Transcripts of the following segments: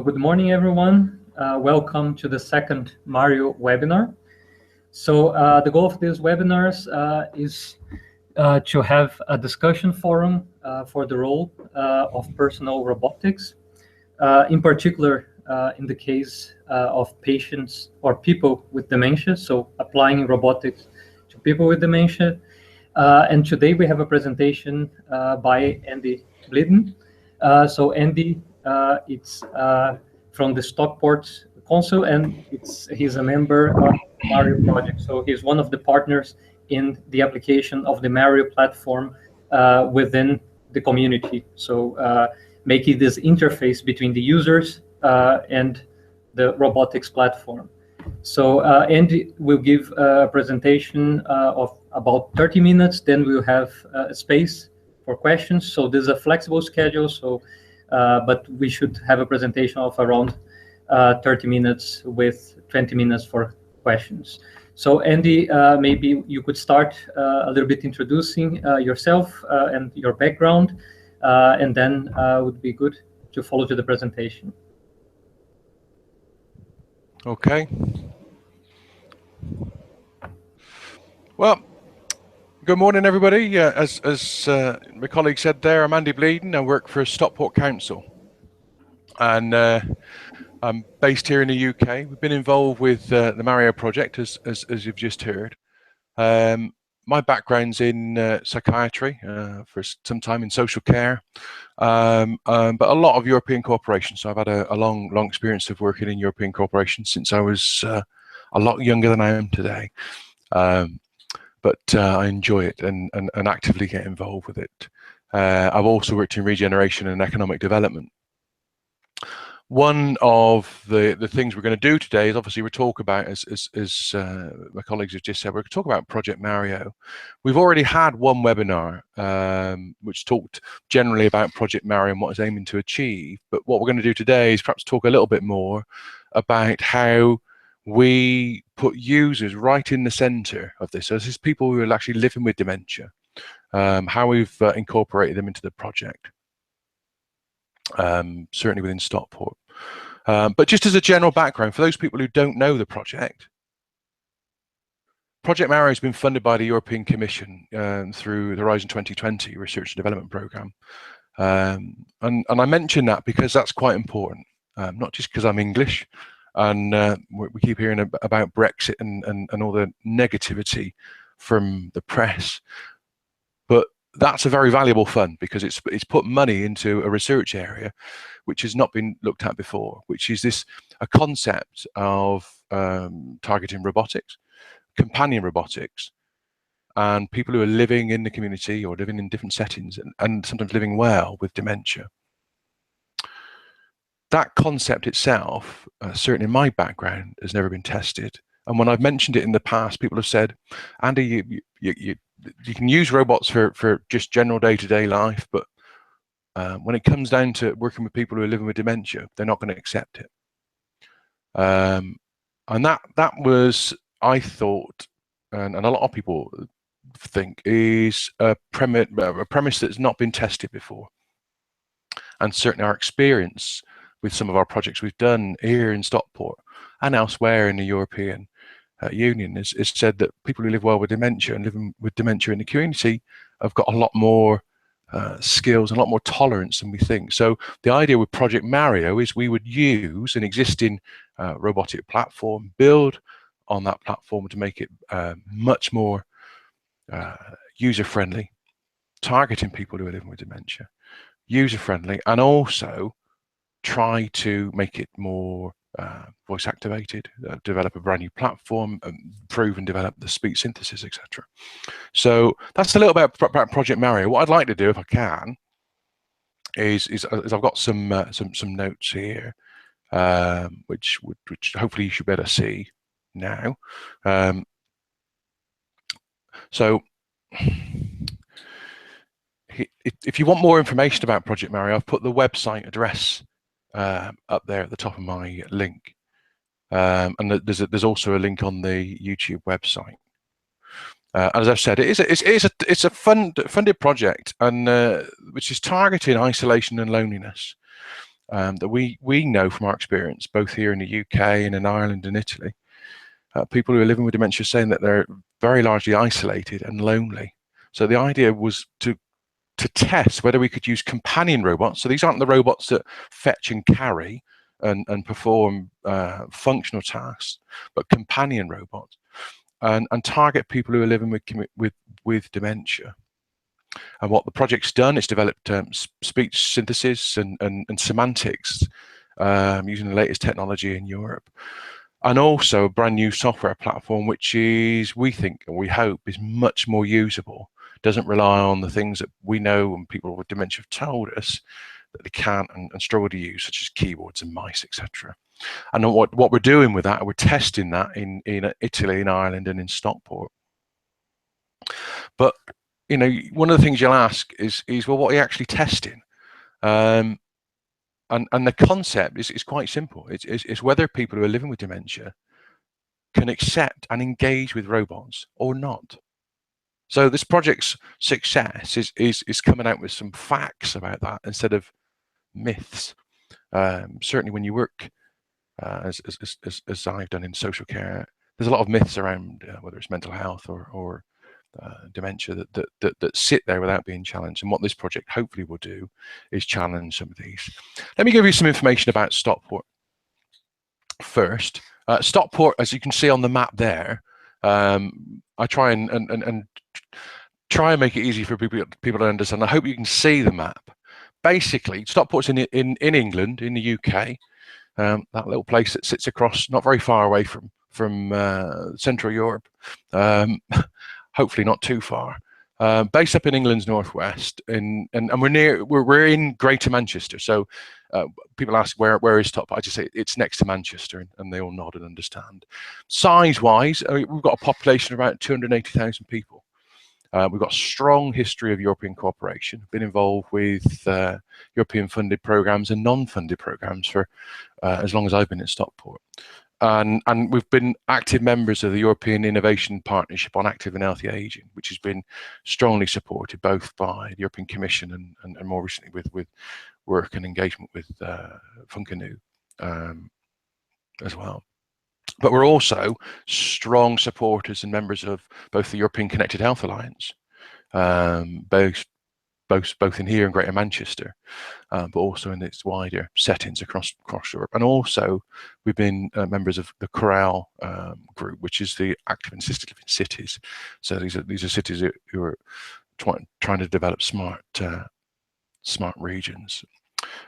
Good morning, everyone. Welcome to the second Mario webinar. The goal of these webinars is to have a discussion forum for the role of personal robotics, in particular in the case of patients or people with dementia, so applying robotics to people with dementia. And today we have a presentation by Andy Bleaden. Andy, it's from the Stockport Council, and he's a member of the Mario project. So he's one of the partners in the application of the Mario platform within the community. So making this interface between the users and the robotics platform. So Andy will give a presentation of about 30 minutes, then we'll have a space for questions. So this is a flexible schedule, so but we should have a presentation of around 30 minutes with 20 minutes for questions. So Andy, maybe you could start a little bit introducing yourself and your background, and then it would be good to follow to the presentation. Okay. Well, good morning, everybody. As my colleague said there, I'm Andy Bleaden. I work for Stockport Council, and I'm based here in the UK. We've been involved with the Mario project, as you've just heard. My background's in psychiatry, for some time in social care, but a lot of European cooperation. So I've had a long experience of working in European cooperation since I was a lot younger than I am today. But I enjoy it and actively get involved with it. I've also worked in regeneration and economic development. One of the things we're going to do today is obviously we'll talk about, as my colleagues have just said, we're going to talk about Project Mario. We've already had one webinar which talked generally about Project Mario and what it's aiming to achieve. But what we're going to do today is perhaps talk a little bit more about how we put users right in the center of this. So this is people who are actually living with dementia, how we've incorporated them into the project, certainly within Stockport. But just as a general background, for those people who don't know the project, Project Mario has been funded by the European Commission through the Horizon 2020 Research and Development Programme. And I mention that because that's quite important, not just because I'm English, and we keep hearing about Brexit and all the negativity from the press, but that's a very valuable fund because it's put money into a research area which has not been looked at before, which is a concept of targeting robotics, companion robotics, and people who are living in the community or living in different settings and sometimes living well with dementia. That concept itself, certainly in my background, has never been tested. And when I've mentioned it in the past, people have said, Andy, you can use robots for just general day-to-day life, but when it comes down to working with people who are living with dementia, they're not going to accept it. And that was, I thought, and a lot of people think, is a premise that's not been tested before. And certainly our experience with some of our projects we've done here in Stockport and elsewhere in the European Union is said that people who live well with dementia and living with dementia in the community have got a lot more skills and a lot more tolerance than we think. So the idea with Project Mario is we would use an existing robotic platform, build on that platform to make it much more user-friendly, targeting people who are living with dementia, user-friendly, and also try to make it more voice activated, develop a brand new platform, improve and develop the speech synthesis, etc. So that's a little bit about Project Mario. What I'd like to do, if I can, is I've got some notes here, which hopefully you should better see now. So if you want more information about Project Mario, I've put the website address up there at the top of my link, and there's also a link on the YouTube website. As I've said, it's a funded project, and which is targeting isolation and loneliness. that we know from our experience, both here in the UK and in Ireland and Italy, people who are living with dementia saying that they're very largely isolated and lonely. So the idea was to test whether we could use companion robots. So these aren't the robots that fetch and carry and perform functional tasks, but companion robots, and target people who are living with dementia. And what the project's done is developed speech synthesis and semantics using the latest technology in Europe. And also a brand new software platform, which is, we think, and we hope, is much more usable. Doesn't rely on the things that we know and people with dementia have told us that they can't and struggle to use, such as keyboards and mice, etc. And what we're doing with that, we're testing that in Italy, in Ireland, and in Stockport. But you know, one of the things you'll ask is well, what are you actually testing? And the concept is quite simple. It's whether people who are living with dementia can accept and engage with robots or not. So this project's success is coming out with some facts about that instead of myths. Certainly when you work as I've done in social care, there's a lot of myths around whether it's mental health or dementia that sit there without being challenged. And what this project hopefully will do is challenge some of these. Let me give you some information about Stockport first. Stockport, as you can see on the map there, I try and try and make it easy for people to understand. I hope you can see the map. Basically, Stockport's in England, in the UK. That little place that sits across, not very far away from Central Europe. Hopefully not too far. Based up in England's northwest, and we're in Greater Manchester. So people ask where is Stockport? I just say it's next to Manchester, and they all nod and understand. Size-wise, we've got a population of about 280,000 people. We've got a strong history of European cooperation. Been involved with European funded programs and non-funded programs for as long as I've been at Stockport. And we've been active members of the European Innovation Partnership on Active and Healthy Aging, which has been strongly supported both by the European Commission and more recently with work and engagement with Funkanu as well. But we're also strong supporters and members of both the European Connected Health Alliance, both in here in Greater Manchester, but also in its wider settings across Europe. And also, we've been members of the Corral group, which is the active and assisted living cities. So these are cities who are trying to develop smart regions.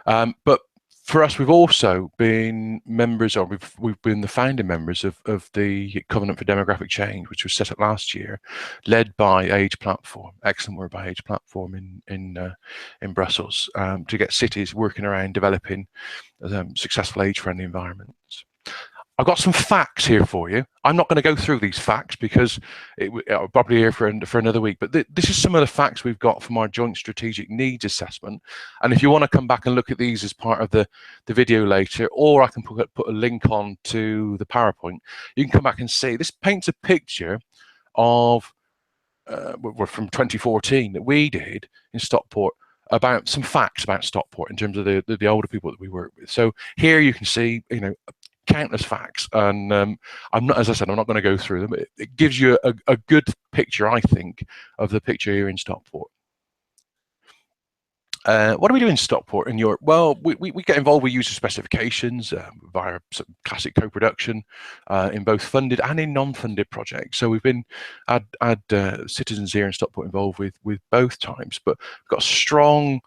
But for us, we've also been members, or we've been the founding members of the Covenant for Demographic Change, which was set up last year, led by Age Platform, excellent work by Age Platform in Brussels, to get cities working around developing successful age-friendly environments. I've got some facts here for you. I'm not going to go through these facts because I'll probably here for another week, but this is some of the facts we've got from our joint strategic needs assessment. And if you want to come back and look at these as part of the video later, or I can put a link on to the PowerPoint, you can come back and see. This paints a picture of, from 2014 that we did in Stockport, about some facts about Stockport in terms of the older people that we work with. So here you can see, you know, countless facts, and I'm not, as I said, I'm not going to go through them. It gives you a good picture, I think, of the picture here in Stockport. What do we do in Stockport in Europe? Well, we get involved with user specifications via some classic co-production in both funded and in non-funded projects. So we've been had citizens here in Stockport involved with both types, but we've got a strong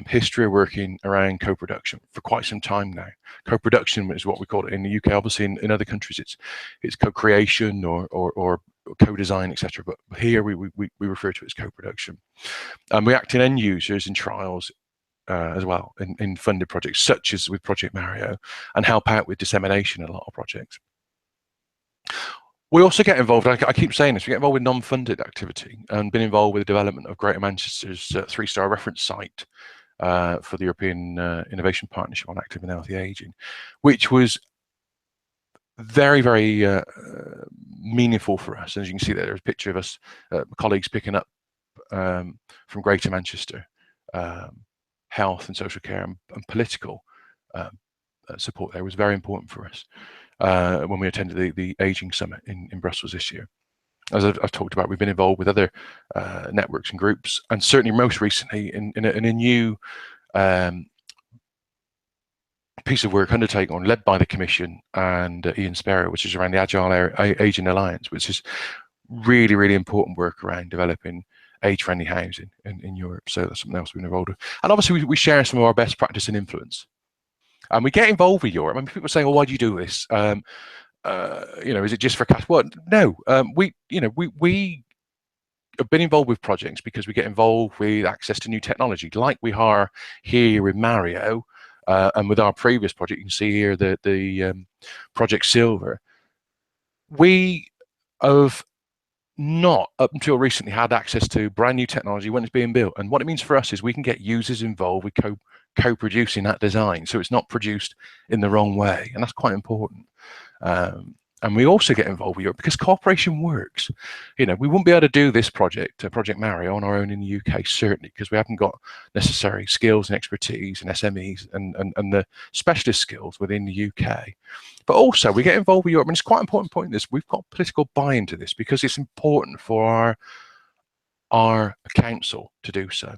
history of working around co-production for quite some time now. Co-production is what we call it in the UK. Obviously, in other countries, it's co-creation or co-design, etc. But here we refer to it as co-production. And we act in end users in trials as well in funded projects, such as with Project Mario, and help out with dissemination in a lot of projects. We also get involved, I keep saying this, we get involved with non-funded activity and been involved with the development of Greater Manchester's 3-star reference site for the European Innovation Partnership on Active and Healthy Aging, which was very, very meaningful for us. As you can see there's a picture of us, colleagues picking up from Greater Manchester, health and social care and political support there was very important for us when we attended the Aging Summit in Brussels this year. As I've talked about, we've been involved with other networks and groups, and certainly most recently in a new piece of work undertaken led by the Commission and Ian Sparrow, which is around the Agile Aging Alliance, which is really, really important work around developing age-friendly housing in Europe. So that's something else we've been involved with. And obviously we share some of our best practice and influence. And we get involved with Europe. I mean, people are saying, well, why do you do this? Is it just for cash? Well, no, we have been involved with projects because we get involved with access to new technology, like we are here with Mario, and with our previous project. You can see here the Project Silver. We have not, up until recently, had access to brand new technology when it's being built. And what it means for us is we can get users involved with co-producing that design, so it's not produced in the wrong way, and that's quite important. And we also get involved with Europe because cooperation works. We wouldn't be able to do this project, Project Mario, on our own in the UK, certainly, because we haven't got necessary skills and expertise and SMEs and the specialist skills within the UK. But also we get involved with Europe, and it's quite an important point in this. We've got political buy-in to this because it's important for our council to do so.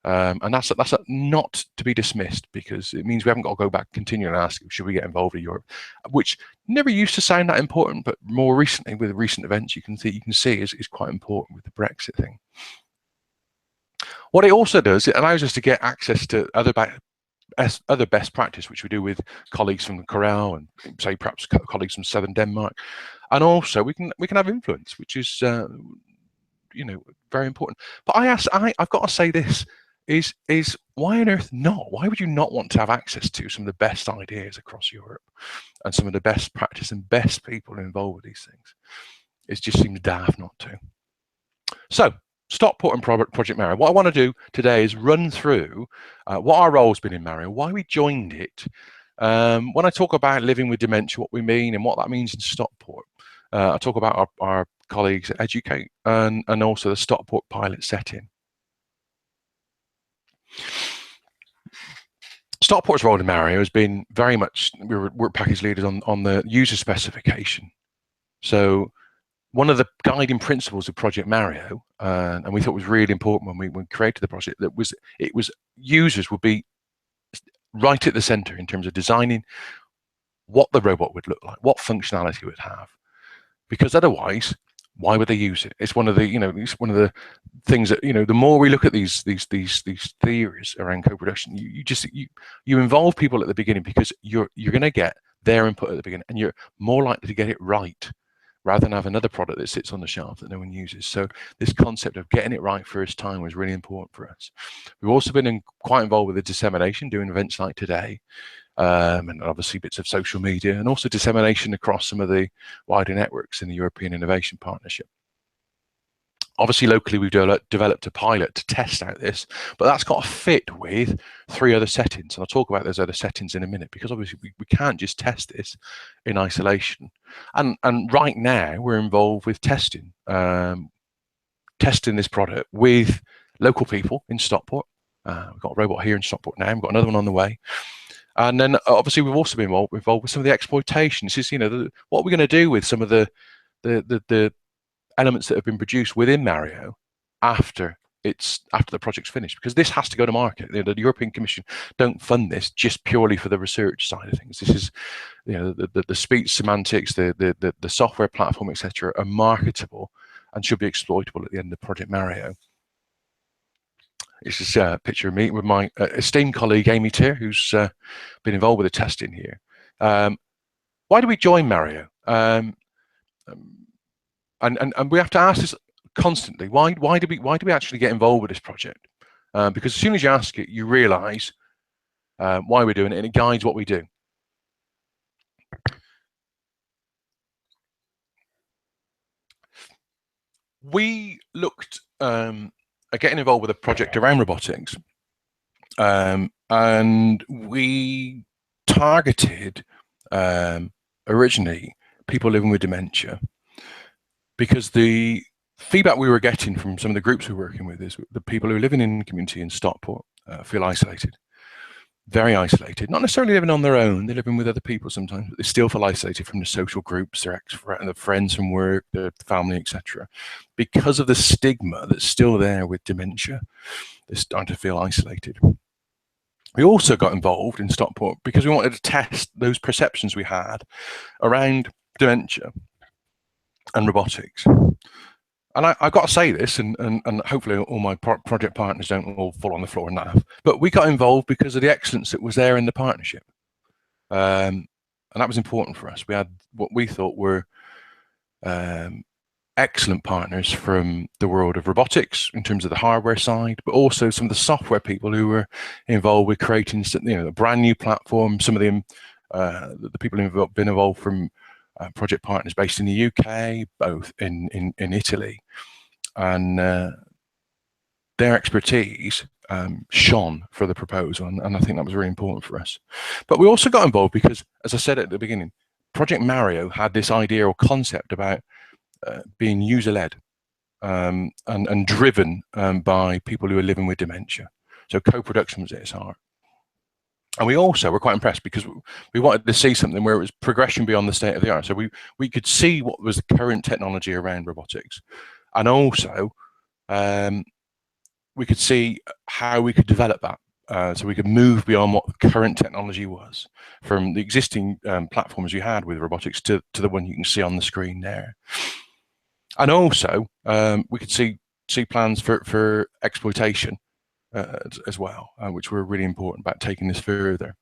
And that's not to be dismissed, because it means we haven't got to go back continuing and ask, should we get involved in Europe, which never used to sound that important, but more recently with recent events you can see is quite important with the Brexit thing. What it also does, it allows us to get access to other best practice, which we do with colleagues from Corel and say perhaps colleagues from Southern Denmark, and also we can have influence, which is very important. But I've got to say this. Is why on earth not? Why would you not want to have access to some of the best ideas across Europe and some of the best practice and best people involved with these things? It just seems daft not to. So Stockport and Project Mario. What I want to do today is run through what our role's been in Mario, why we joined it. When I talk about living with dementia, what we mean and what that means in Stockport. I talk about our colleagues at Educate and also the Stockport pilot setting. Stockport's role in Mario has been very much, we were work package leaders on the user specification. So one of the guiding principles of Project Mario, and we thought was really important when we created the project, it was users would be right at the center in terms of designing what the robot would look like, what functionality it would have, because otherwise, why would they use it? It's one of the, it's one of the things that, the more we look at these theories around co-production, you involve people at the beginning because you're going to get their input at the beginning, and you're more likely to get it right rather than have another product that sits on the shelf that no one uses. So this concept of getting it right first time was really important for us. We've also been quite involved with the dissemination, doing events like today, and obviously bits of social media, and also dissemination across some of the wider networks in the European Innovation Partnership. Obviously, locally, we've developed a pilot to test out this, but that's got to fit with 3 other settings. And I'll talk about those other settings in a minute, because obviously we can't just test this in isolation. And right now, we're involved with testing this product with local people in Stockport. We've got a robot here in Stockport now. We've got another one on the way. And then obviously we've also been involved with some of the exploitation. This is, what we're going to do with some of the elements that have been produced within Mario after the project's finished, because this has to go to market. The European Commission don't fund this just purely for the research side of things. This is, the speech semantics, the software platform, etc., are marketable and should be exploitable at the end of Project Mario. This is a picture of me with my esteemed colleague Amy Tier, who's been involved with the testing here. Why do we join Mario? And we have to ask this constantly. Why do we actually get involved with this project? Because as soon as you ask it, you realise why we're doing it, and it guides what we do. We looked at getting involved with a project around robotics, and we targeted originally people living with dementia, because the feedback we were getting from some of the groups we were working with is the people who are living in the community in Stockport feel isolated. very isolated, not necessarily living on their own, they're living with other people sometimes, but they still feel isolated from the social groups, their friends from work, their family, etc. Because of the stigma that's still there with dementia, they're starting to feel isolated. We also got involved in Stockport because we wanted to test those perceptions we had around dementia and robotics. And I've got to say this, and hopefully all my project partners don't all fall on the floor and laugh, but we got involved because of the excellence that was there in the partnership. And that was important for us. We had what we thought were excellent partners from the world of robotics in terms of the hardware side, but also some of the software people who were involved with creating, a brand new platform. Some of them, the people who've been involved from project partners based in the UK, both in Italy, and their expertise shone for the proposal, and I think that was really important for us. But we also got involved because, as I said at the beginning, Project Mario had this idea or concept about being user-led and driven by people who are living with dementia. So co-production was at its heart. And we also were quite impressed because we wanted to see something where it was progression beyond the state of the art. So we could see what was the current technology around robotics, and also we could see how we could develop that. So we could move beyond what the current technology was, from the existing platforms you had with robotics to the one you can see on the screen there. And also we could see plans for exploitation as well, which were really important about taking this further.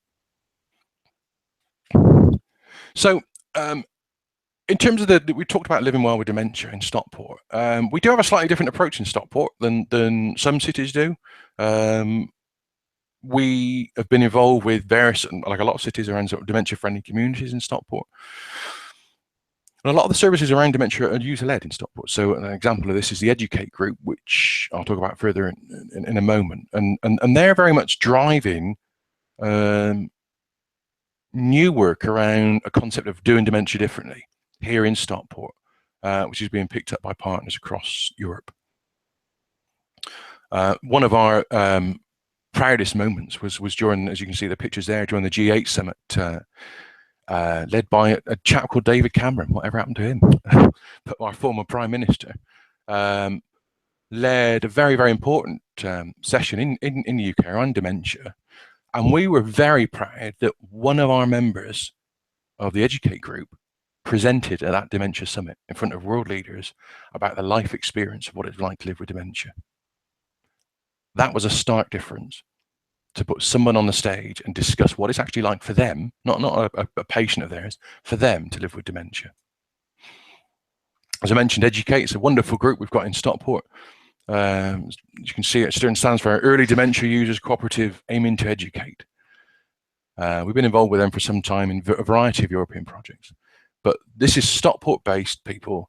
So in terms of we talked about living well with dementia in Stockport. We do have a slightly different approach in Stockport than some cities do. We have been involved with various, like a lot of cities, around sort of dementia-friendly communities in Stockport. And a lot of the services around dementia are user-led in Stockport. So an example of this is the Educate group, which I'll talk about further in a moment. And they're very much driving new work around a concept of doing dementia differently here in Stockport, which is being picked up by partners across Europe. One of our proudest moments was during, as you can see the pictures there, during the G8 summit, led by a chap called David Cameron. Whatever happened to him? But our former Prime Minister led a very, very important session in the UK on dementia. And we were very proud that one of our members of the Educate group presented at that dementia summit in front of world leaders about the life experience of what it's like to live with dementia. That was a stark difference, to put someone on the stage and discuss what it's actually like for them, not a patient of theirs, for them to live with dementia. As I mentioned, Educate, it's a wonderful group we've got in Stockport. As you can see, it stands for Early Dementia Users Cooperative Aiming to Educate. We've been involved with them for some time in a variety of European projects. But this is Stockport-based people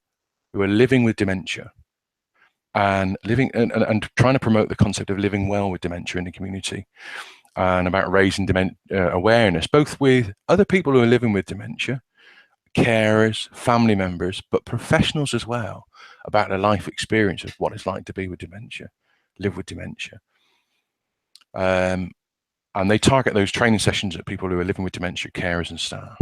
who are living with dementia and living and trying to promote the concept of living well with dementia in the community, and about raising awareness, both with other people who are living with dementia, carers, family members, but professionals as well, about their life experience of what it's like to be with dementia, live with dementia. And they target those training sessions at people who are living with dementia, carers and staff.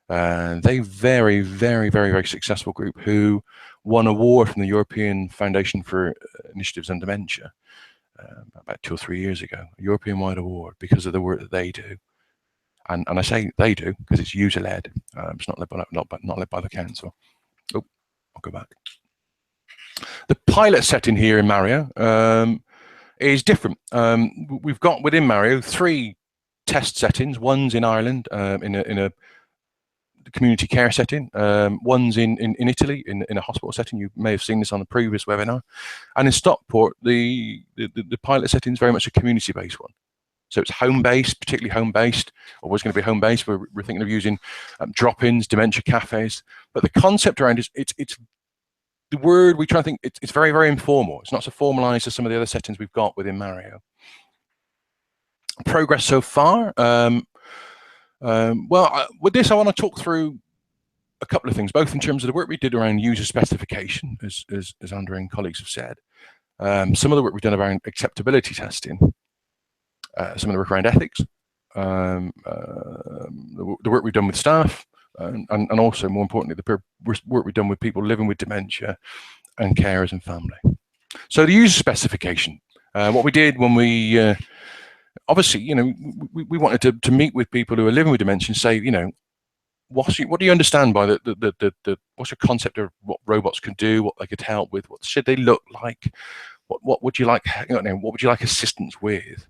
They very, very, very, very successful group who won an award from the European Foundation for Initiatives on Dementia about 2 or 3 years ago, a European-wide award, because of the work that they do. And I say they do because it's user-led. It's not led by the council. Oh, I'll go back. The pilot setting here in Mario is different. We've got within Mario 3 test settings. One's in Ireland in a community care setting. One's in Italy in a hospital setting. You may have seen this on the previous webinar. And in Stockport, the pilot setting is very much a community-based one. So it's home-based, particularly home-based, always going to be home-based. We're thinking of using drop-ins, dementia cafes. But the concept around it's the word we try to think, it's very, very informal. It's not so formalized as some of the other settings we've got within Mario. Progress so far. Well, with this, I want to talk through a couple of things, both in terms of the work we did around user specification, as Andrew and colleagues have said, some of the work we've done around acceptability testing, some of the work around ethics, the work we've done with staff, and also, more importantly, the work we've done with people living with dementia and carers and family. So the user specification, what we did when we, obviously, you know, we wanted to meet with people who are living with dementia and say, you know, what do you understand by what's your concept of what robots can do, what they could help with, what should they look like, what would you like, you know, what would you like assistance with?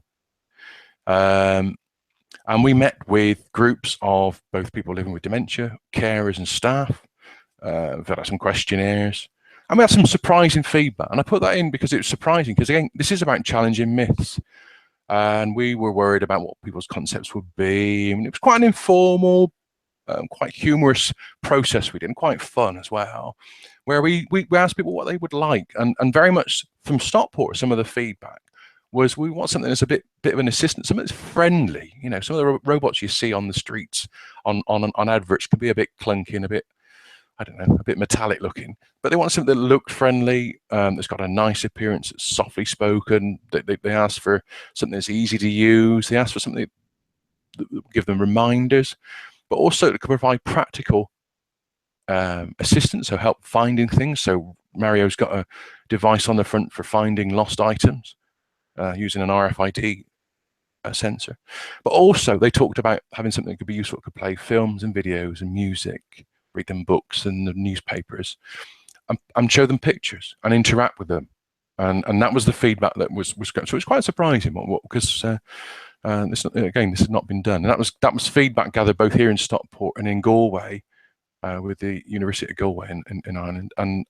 And we met with groups of both people living with dementia, carers and staff. We've had some questionnaires, and we had some surprising feedback. And I put that in because it was surprising, because again, this is about challenging myths. And we were worried about what people's concepts would be. I mean, it was quite an informal, quite humorous process we did, and quite fun as well, where we asked people what they would like, and very much from Stockport, some of the feedback was we want something that's a bit of an assistant, something that's friendly. You know, some of the robots you see on the streets on adverts can be a bit clunky and a bit, I don't know, a bit metallic looking, but they want something that looked friendly, that's got a nice appearance, that's softly spoken. They ask for something that's easy to use. They ask for something that will give them reminders, but also to provide practical assistance, so help finding things. So Mario's got a device on the front for finding lost items using an RFID sensor. But also they talked about having something that could be useful, could play films and videos and music, read them books and the newspapers, and show them pictures and interact with them. And that was the feedback that was going. So it's quite surprising, because this has not been done. And that was feedback gathered both here in Stockport and in Galway, with the University of Galway in Ireland, and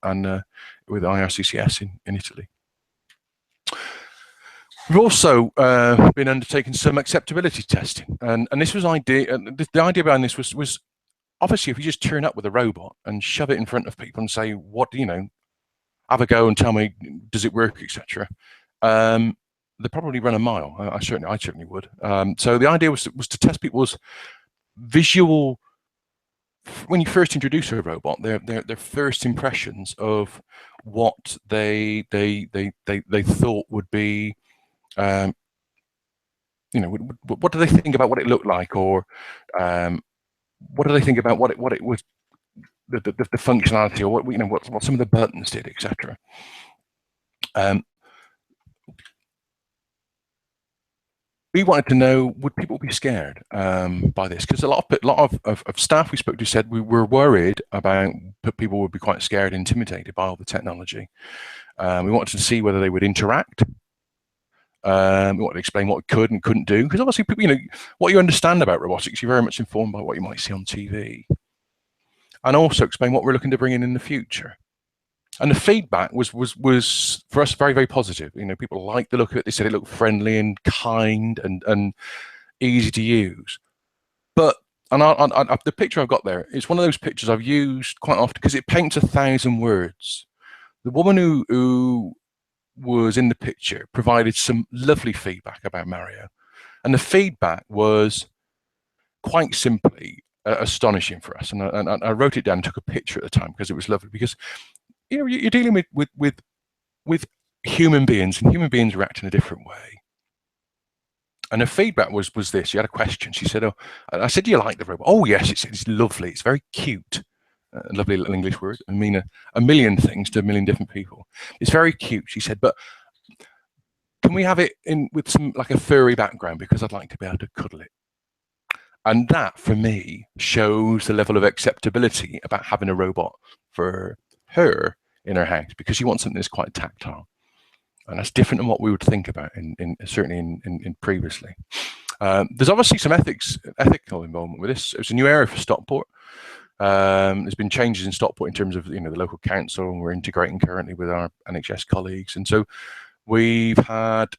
with IRCCS in Italy. We've also been undertaking some acceptability testing, and this was the idea behind this was obviously, if you just turn up with a robot and shove it in front of people and say, what, you know, have a go and tell me, does it work, etc., they'd probably run a mile. I certainly would. So the idea was to test people's visual, when you first introduce a robot, their first impressions of what they thought would be, you know, what do they think about what it looked like, or what do they think about what it was, the functionality, or what, you know, what some of the buttons did, etc. We wanted to know, would people be scared by this? Because a lot of staff we spoke to said we were worried about people would be quite scared, intimidated by all the technology. We wanted to see whether they would interact. We wanted to explain what it could and couldn't do, because obviously, people, you know, what you understand about robotics, you're very much informed by what you might see on TV, and also explain what we're looking to bring in the future. And the feedback was for us very, very positive. You know, people liked the look of it. They said it looked friendly and kind and easy to use. But the picture I've got there, it's one of those pictures I've used quite often because it paints 1,000 words. The woman who was in the picture provided some lovely feedback about Mario, and the feedback was quite simply astonishing for us. And I wrote it down and took a picture at the time because it was lovely. Because, you know, you're dealing with human beings, and human beings react in a different way. And her feedback was this. She had a question. She said, "Oh," I said, "Do you like the robot?" "Oh yes," she said, "It's lovely. It's very cute." A lovely little English word. I mean a million things to a million different people. "It's very cute," she said, "but can we have it in with some, like, a furry background, because I'd like to be able to cuddle it." And that, for me, shows the level of acceptability about having a robot for her in her house, because she wants something that's quite tactile. And that's different than what we would think about certainly in previously. There's obviously some ethical involvement with this. It's a new area for Stockport. There's been changes in Stockport in terms of, you know, the local council, and we're integrating currently with our NHS colleagues. And so we've had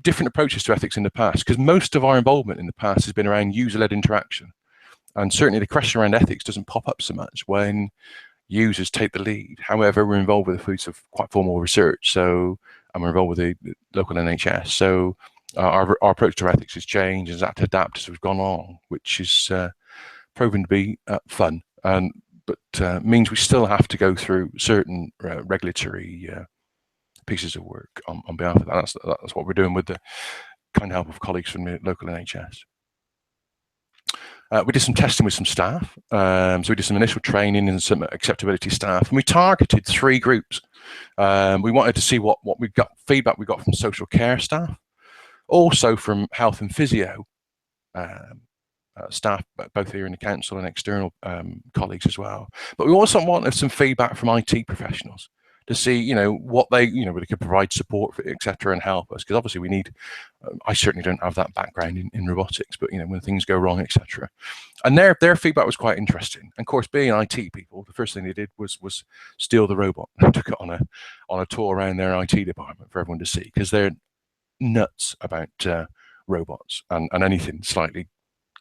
different approaches to ethics in the past, because most of our involvement in the past has been around user-led interaction. And certainly the question around ethics doesn't pop up so much when users take the lead. However, we're involved with the fruits of quite formal research, and we're involved with the local NHS. So our approach to ethics has changed, has had to adapt as we've gone on, which is proven to be fun, but means we still have to go through certain regulatory pieces of work on behalf of that. That's what we're doing with the kind help of colleagues from the local NHS. We did some testing with some staff. So we did some initial training and some acceptability staff, and we targeted 3 groups. We wanted to see what we got, feedback we got from social care staff, also from health and physio staff, both here in the council and external colleagues as well. But we also wanted some feedback from IT professionals to see, what they, they could provide support for, etc., and help us. Because obviously we need, I certainly don't have that background in robotics, but when things go wrong, etc. And their feedback was quite interesting. And of course, being IT people, the first thing they did was steal the robot and took it on a tour around their IT department for everyone to see, because they're nuts about robots and anything slightly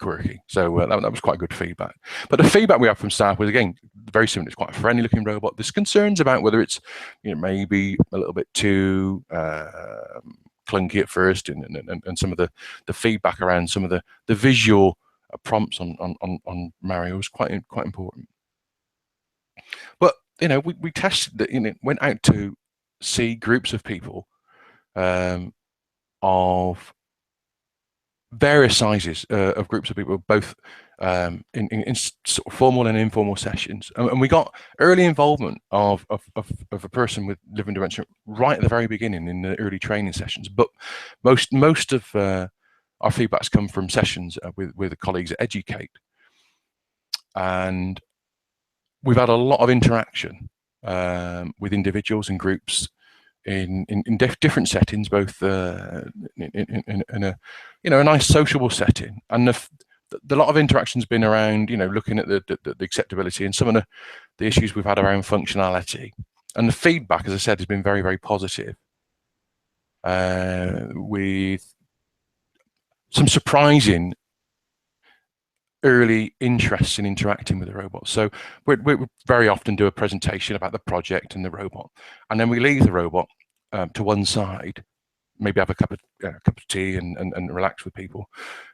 quirky. So that was quite good feedback. But the feedback we had from staff was, again, very similar. It's quite a friendly looking robot. There's concerns about whether it's maybe a little bit too clunky at first, and some of the feedback around some of the visual prompts on Mario was quite important. But we tested that, went out to see groups of people of various sizes of groups of people, both in sort of formal and informal sessions, and we got early involvement of a person with living dementia right at the very beginning in the early training sessions. But most of our feedback's come from sessions with the colleagues at Educate, and we've had a lot of interaction with individuals and groups in different settings, both in a nice sociable setting, and the lot of interaction's been around looking at the acceptability and some of the issues we've had around functionality, and the feedback, as I said, has been very, very positive, with some surprising early interest in interacting with the robot. So we very often do a presentation about the project and the robot, and then we leave the robot to one side, maybe have a cup of tea and relax with people.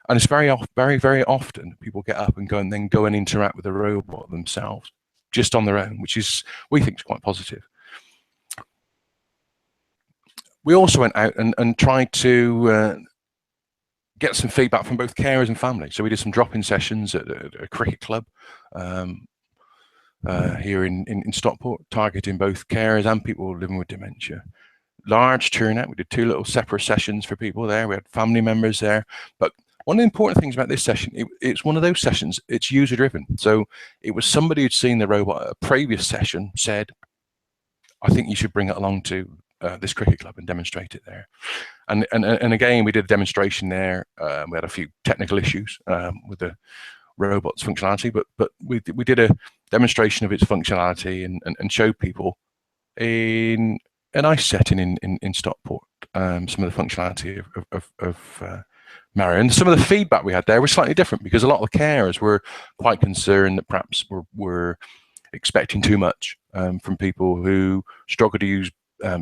And it's very often people get up and go and interact with the robot themselves, just on their own, which we think is quite positive. We also went out and tried to get some feedback from both carers and family. So we did some drop-in sessions at a cricket club here in Stockport, targeting both carers and people living with dementia. Large turnout. We did 2 little separate sessions for people there. We had family members there. But one of the important things about this session, it's one of those sessions, it's user-driven. So it was somebody who'd seen the robot at a previous session, said, I think you should bring it along to this cricket club and demonstrate it there. And again, we did a demonstration there. We had a few technical issues with the robot's functionality, but we did a demonstration of its functionality and showed people in a nice setting in Stockport some of the functionality of Mario. And some of the feedback we had there was slightly different, because a lot of the carers were quite concerned that perhaps were expecting too much from people who struggle to use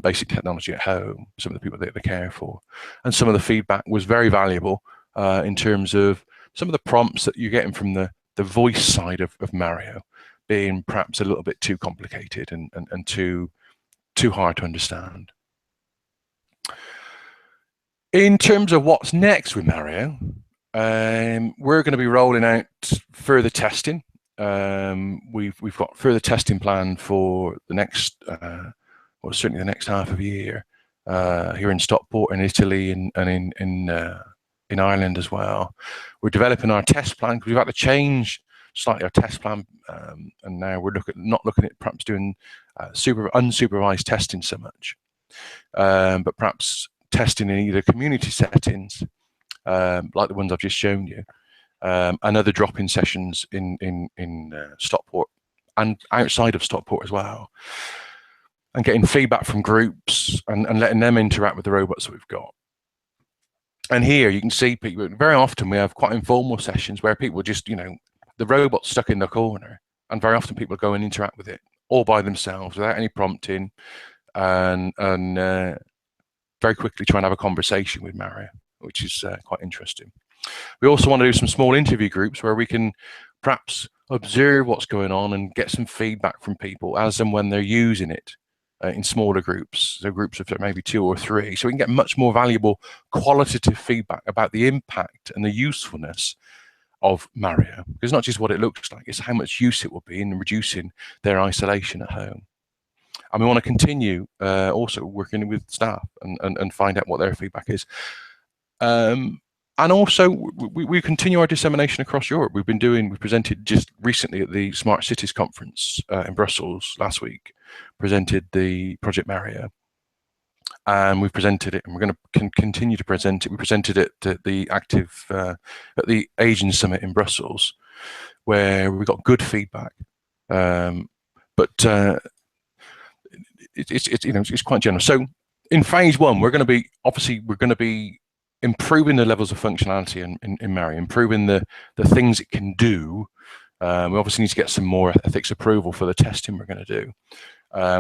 basic technology at home, some of the people that they care for. And some of the feedback was very valuable in terms of some of the prompts that you're getting from the voice side of Mario being perhaps a little bit too complicated and too hard to understand. In terms of what's next with Mario, we're going to be rolling out further testing. We've got further testing planned for the next, well, certainly the next half of the year, here in Stockport, in Italy, and in Ireland as well. We're developing our test plan, because we've had to change slightly our test plan, and now we're not looking at perhaps doing unsupervised testing so much, but perhaps testing in either community settings, like the ones I've just shown you, and other drop-in sessions in Stockport and outside of Stockport as well, and getting feedback from groups and letting them interact with the robots that we've got. And here you can see people, very often we have quite informal sessions where people just, the robot's stuck in the corner, and very often people go and interact with it all by themselves without any prompting, and very quickly try and have a conversation with Mario, which is quite interesting. We also want to do some small interview groups where we can perhaps observe what's going on and get some feedback from people as and when they're using it in smaller groups, so groups of maybe 2 or 3, so we can get much more valuable qualitative feedback about the impact and the usefulness of Mario. It's not just what it looks like, it's how much use it will be in reducing their isolation at home. And we want to continue also working with staff and find out what their feedback is. And also, we continue our dissemination across Europe. We presented just recently at the Smart Cities Conference in Brussels last week, presented the Project Mario. And we've presented it, and we're going to continue to present it. We presented it at the at the Asian Summit in Brussels, where we got good feedback. But it's quite generous. So in phase one, we're going to be improving the levels of functionality in Mario, improving the things it can do. We obviously need to get some more ethics approval for the testing we're going to do.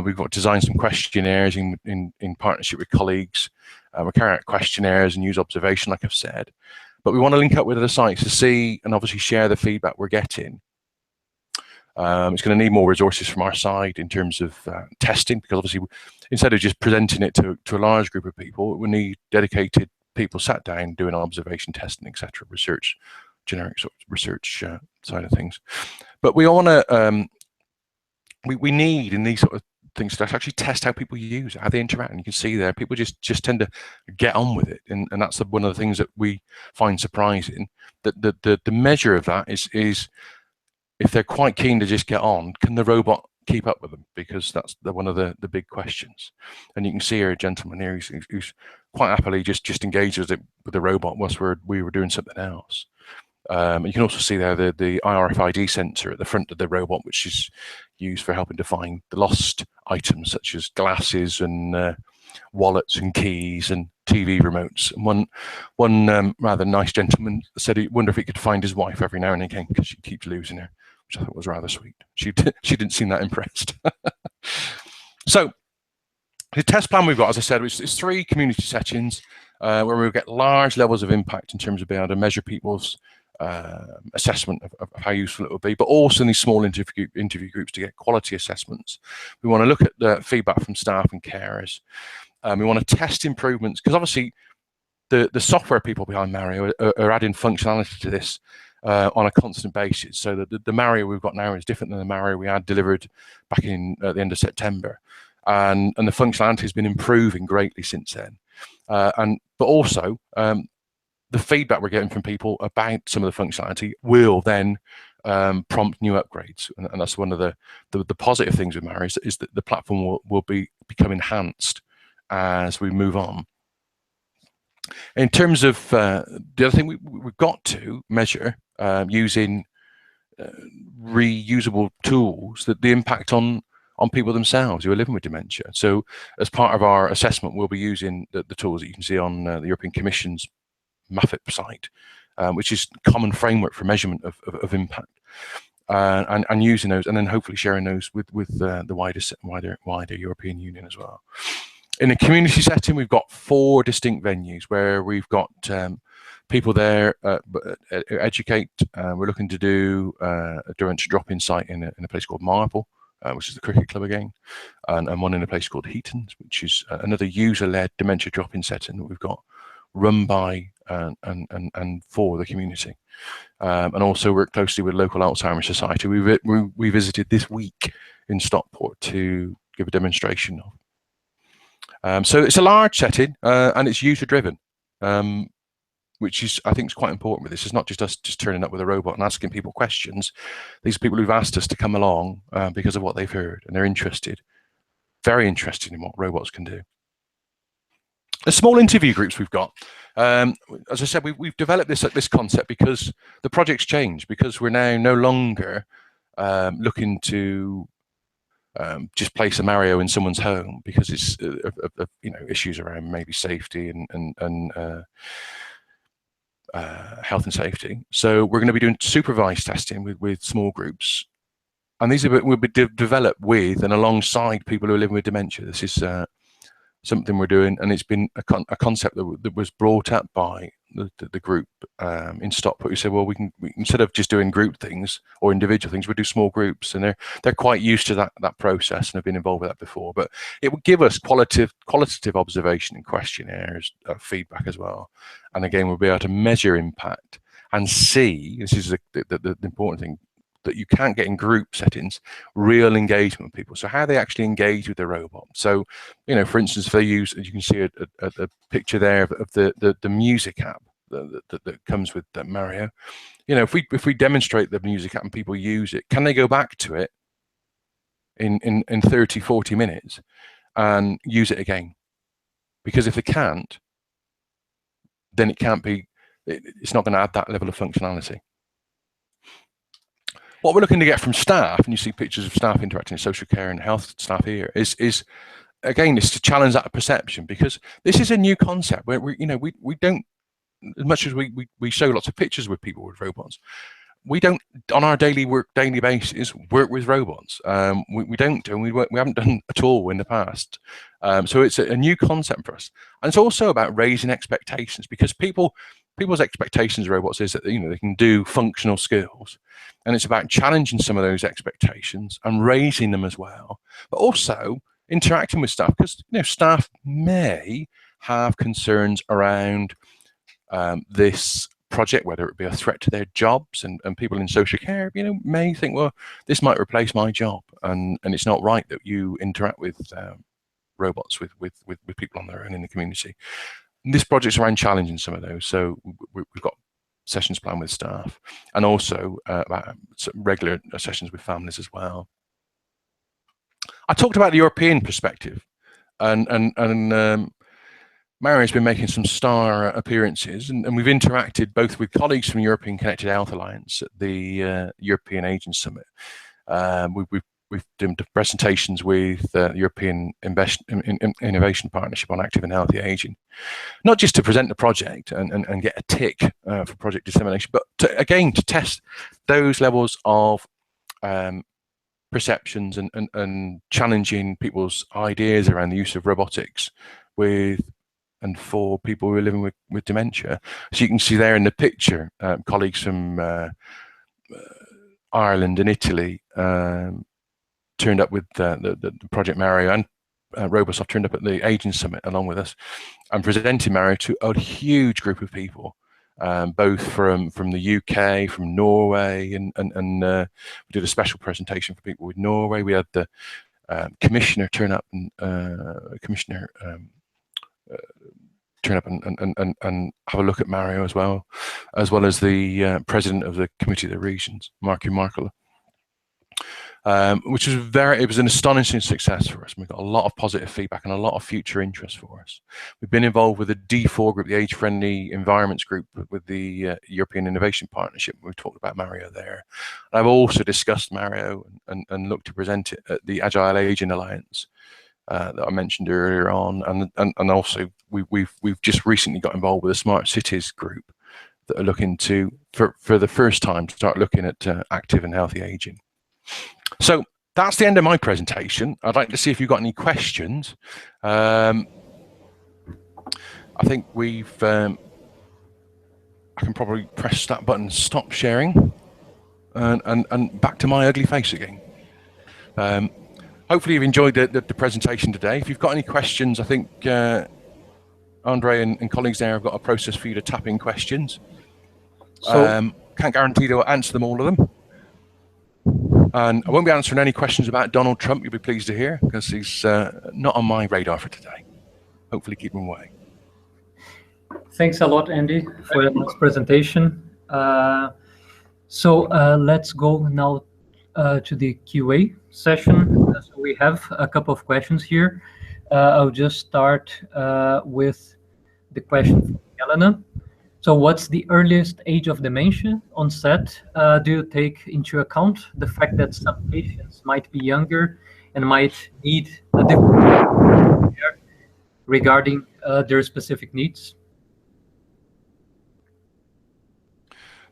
We've got designed some questionnaires in partnership with colleagues. We're carrying out questionnaires and use observation, like I've said. But we want to link up with other sites to see and obviously share the feedback we're getting. It's going to need more resources from our side in terms of testing, because obviously instead of just presenting it to a large group of people, we need dedicated people sat down doing observation testing, etc., research, generic sort of research side of things. But we want to we need in these sort of things to actually test how people use it, how they interact. And you can see there, people just tend to get on with it, and that's one of the things that we find surprising. That the measure of that is if they're quite keen to just get on, can the robot keep up with them? Because that's one of the big questions. And you can see here a gentleman here who's quite happily just engaged with the robot whilst we were doing something else. You can also see there the RFID sensor at the front of the robot, which is used for helping to find the lost items such as glasses and wallets and keys and TV remotes. And one rather nice gentleman said he wondered if he could find his wife every now and again because she keeps losing her, which I thought was rather sweet. She didn't seem that impressed. So the test plan we've got, as I said, is 3 community settings where we'll get large levels of impact in terms of being able to measure people's assessment of how useful it will be, but also in these small interview groups to get quality assessments. We want to look at the feedback from staff and carers. We want to test improvements, because obviously the software people behind Mario are adding functionality to this on a constant basis. So the Mario we've got now is different than the Mario we had delivered back in at the end of September, and the functionality has been improving greatly since then. But also the feedback we're getting from people about some of the functionality will then prompt new upgrades, and that's one of the positive things with Mario is that the platform will become enhanced as we move on. In terms of the other thing we've got to measure using reusable tools, that the impact on people themselves who are living with dementia. So as part of our assessment, we'll be using the tools that you can see on the European Commission's MAFIP site, which is common framework for measurement of impact, and using those, and then hopefully sharing those with the wider European Union as well. In a community setting, we've got 4 distinct venues where we've got people there educate. We're looking to do a dementia drop-in site in a place called Marble, which is the cricket club again, and one in a place called Heaton, which is another user-led dementia drop-in setting that we've got run by and for the community, and also work closely with local Alzheimer's Society. We visited this week in Stockport to give a demonstration of. So it's a large setting and it's user driven, which is, I think, is quite important with this. It's not just us just turning up with a robot and asking people questions. These are people who've asked us to come along because of what they've heard, and they're interested, very interested in what robots can do. The small interview groups we've got, as I said, we've developed this concept because the project's changed, because we're now no longer looking to just place a Mario in someone's home because it's issues around maybe safety and health and safety. So we're going to be doing supervised testing with small groups, and these will be developed with and alongside people who are living with dementia. This is something we're doing, and it's been a concept that was brought up by the group in Stockport, who said, well, we can instead of just doing group things or individual things, we'll do small groups, and they're quite used to that process and have been involved with that before. But it would give us qualitative observation and questionnaires, feedback as well, and again we'll be able to measure impact and see, this is the important thing, that you can't get in group settings, real engagement with people. So how they actually engage with the robot. So, you know, for instance, if they use, as you can see a picture there of the music app that comes with Mario. You know, if we demonstrate the music app and people use it, can they go back to it in 30, 40 minutes and use it again? Because if they can't, then it can't be, it's not going to add that level of functionality. What we're looking to get from staff, and you see pictures of staff interacting in social care and health staff here, is again, is to challenge that perception, because this is a new concept where we don't, as much as we show lots of pictures with people with robots, we don't on our daily basis work with robots. We don't do, and we haven't done at all in the past. So it's a new concept for us, and it's also about raising expectations, because people's expectations of robots is that, you know, they can do functional skills, and it's about challenging some of those expectations and raising them as well, but also interacting with staff, because, you know, staff may have concerns around this project, whether it be a threat to their jobs, and people in social care, you know, may think, well, this might replace my job, and it's not right that you interact with robots with people on their own in the community. And this project's around challenging some of those, so we've got sessions planned with staff, and also regular sessions with families as well. I talked about the European perspective, and Mario's been making some star appearances, and we've interacted both with colleagues from European Connected Health Alliance at the European Aging Summit. We've done presentations with the European Innovation Partnership on Active and Healthy Aging, not just to present the project and get a tick for project dissemination, but again to test those levels of perceptions and challenging people's ideas around the use of robotics with and for people who are living with dementia. So you can see there in the picture, colleagues from Ireland and Italy turned up with the Project Mario, and Robosoft turned up at the Aging Summit along with us and presented Mario to a huge group of people, both from the UK, from Norway, and we did a special presentation for people with Norway. We had the commissioner turn up and turn up and have a look at Mario as well as the president of the Committee of the Regions, Marky Markle, which was it was an astonishing success for us. We got a lot of positive feedback and a lot of future interest for us. We've been involved with the D4 group, the Age Friendly Environments group, with the European Innovation Partnership. We've talked about Mario there. And I've also discussed Mario and looked to present it at the Agile Aging Alliance that I mentioned earlier on, and also we've just recently got involved with the Smart Cities group that are looking to, for the first time, start looking at active and healthy aging. So that's the end of my presentation. I'd like to see if you've got any questions. I think I can probably press that button, stop sharing, and back to my ugly face again. Hopefully you've enjoyed the presentation today. If you've got any questions, I think Andre and colleagues there have got a process for you to tap in questions. So, can't guarantee they'll answer them, all of them. And I won't be answering any questions about Donald Trump, you'll be pleased to hear, because he's not on my radar for today. Hopefully keep him away. Thanks a lot, Andy, for your nice presentation. So let's go now to the QA session. So we have a couple of questions here. I'll just start with the question from Helena. So what's the earliest age of dementia onset? Do you take into account the fact that some patients might be younger and might need a different care regarding their specific needs?